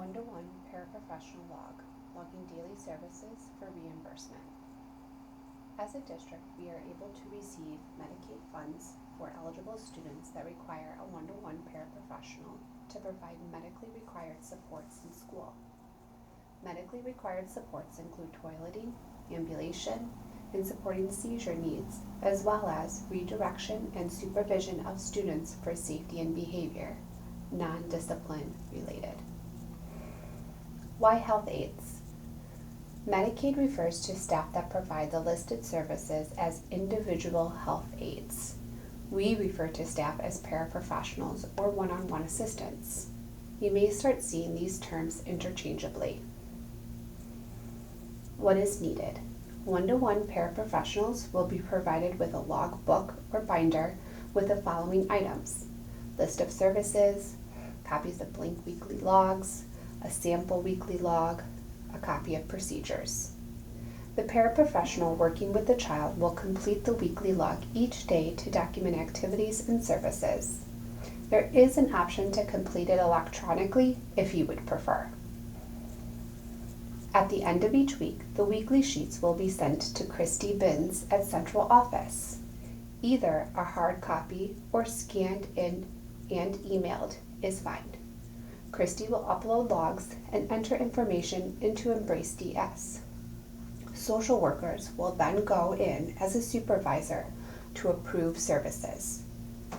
1-to-1 paraprofessional log, logging daily services for reimbursement. As a district, we are able to receive Medicaid funds for eligible students that require a 1-to-1 paraprofessional to provide medically required supports in school. Medically required supports include toileting, ambulation, and supporting seizure needs, as well as redirection and supervision of students for safety and behavior, non-discipline related. Why health aides? Medicaid refers to staff that provide the listed services as individual health aides. We refer to staff as paraprofessionals or one-on-one assistants. You may start seeing these terms interchangeably. What is needed? 1-to-1 paraprofessionals will be provided with a log book or binder with the following items: list of services, copies of blank weekly logs, a sample weekly log, a copy of procedures. The paraprofessional working with the child will complete the weekly log each day to document activities and services. There is an option to complete it electronically if you would prefer. At the end of each week, the weekly sheets will be sent to Christy Binns at Central Office. Either a hard copy or scanned in and emailed is fine. Christy will upload logs and enter information into Embrace DS. Social workers will then go in as a supervisor to approve services.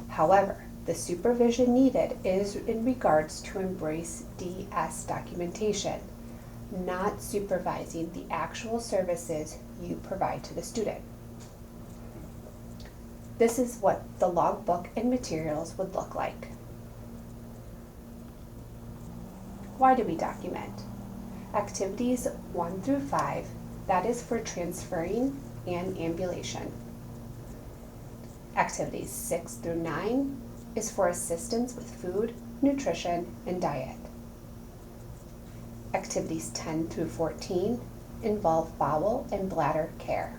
However, the supervision needed is in regards to Embrace DS documentation, not supervising the actual services you provide to the student. This is what the logbook and materials would look like. Why do we document? Activities 1 through 5, that is for transferring and ambulation. Activities 6 through 9 is for assistance with food, nutrition, and diet. Activities 10 through 14 involve bowel and bladder care.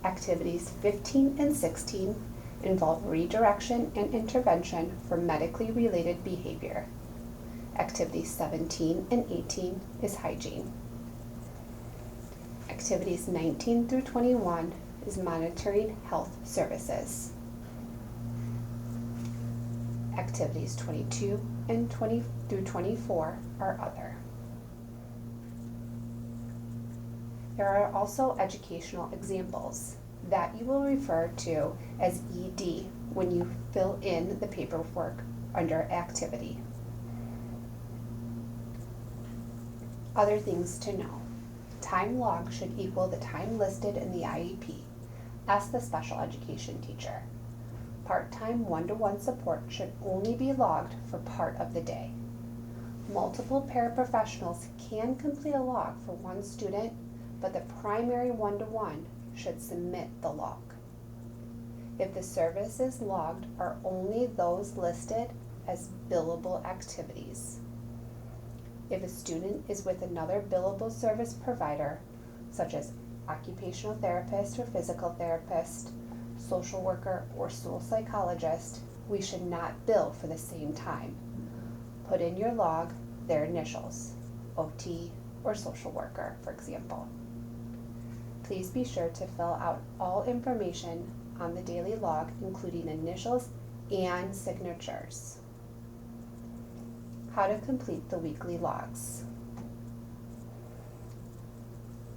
Activities 15 and 16 involve redirection and intervention for medically related behavior. Activities 17 and 18 is hygiene. Activities 19 through 21 is monitoring health services. Activities 22 and 20 through 24 are other. There are also educational examples that you will refer to as ED when you fill in the paperwork under activity. Other things to know. Time log should equal the time listed in the IEP. Ask the special education teacher. Part-time 1-to-1 support should only be logged for part of the day. Multiple paraprofessionals can complete a log for one student, but the primary 1-to-1 should submit the log. If the services logged are only those listed as billable activities. If a student is with another billable service provider, such as occupational therapist or physical therapist, social worker, or school psychologist, we should not bill for the same time. Put in your log their initials, OT or social worker, for example. Please be sure to fill out all information on the daily log, including initials and signatures. How to complete the weekly logs.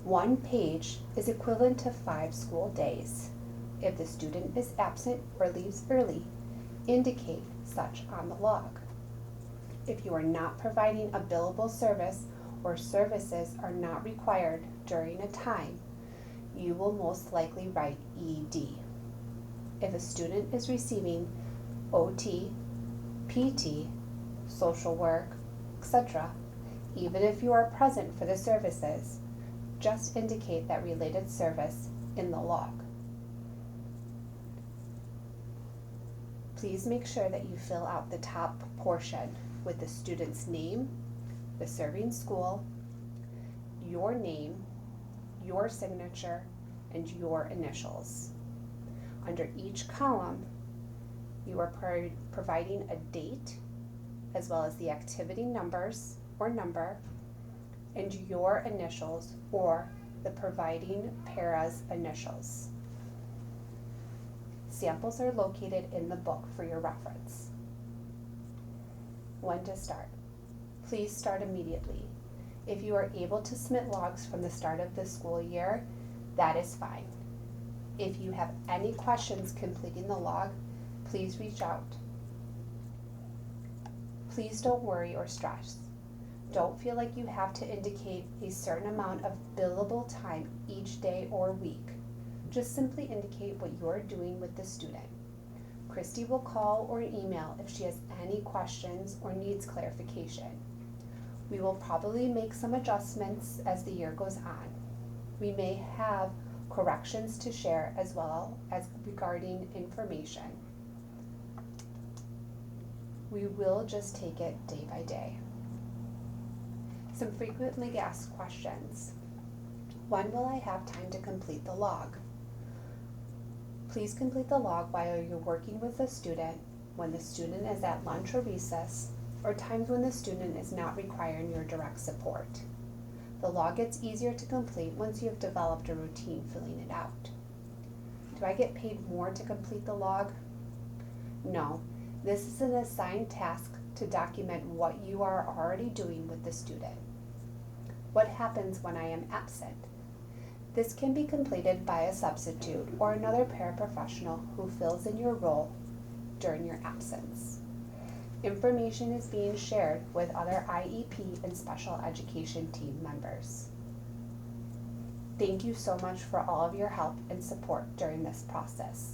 1 page is equivalent to 5 school days. If the student is absent or leaves early, indicate such on the log. If you are not providing a billable service or services are not required during a time, you will most likely write ED. If a student is receiving OT, PT, social work, etc., even if you are present for the services, just indicate that related service in the log. Please make sure that you fill out the top portion with the student's name, the serving school, your name, your signature, and your initials. Under each column, you are providing a date, as well as the activity numbers or number, and your initials or the providing para's initials. Samples are located in the book for your reference. When to start? Please start immediately. If you are able to submit logs from the start of the school year, that is fine. If you have any questions completing the log, please reach out. Please don't worry or stress. Don't feel like you have to indicate a certain amount of billable time each day or week. Just simply indicate what you are doing with the student. Christy will call or email if she has any questions or needs clarification. We will probably make some adjustments as the year goes on. We may have corrections to share as well as regarding information. We will just take it day by day. Some frequently asked questions. When will I have time to complete the log? Please complete the log while you're working with the student, when the student is at lunch or recess, or times when the student is not requiring your direct support. The log gets easier to complete once you have developed a routine filling it out. Do I get paid more to complete the log? No, this is an assigned task to document what you are already doing with the student. What happens when I am absent? This can be completed by a substitute or another paraprofessional who fills in your role during your absence. Information is being shared with other IEP and special education team members. Thank you so much for all of your help and support during this process.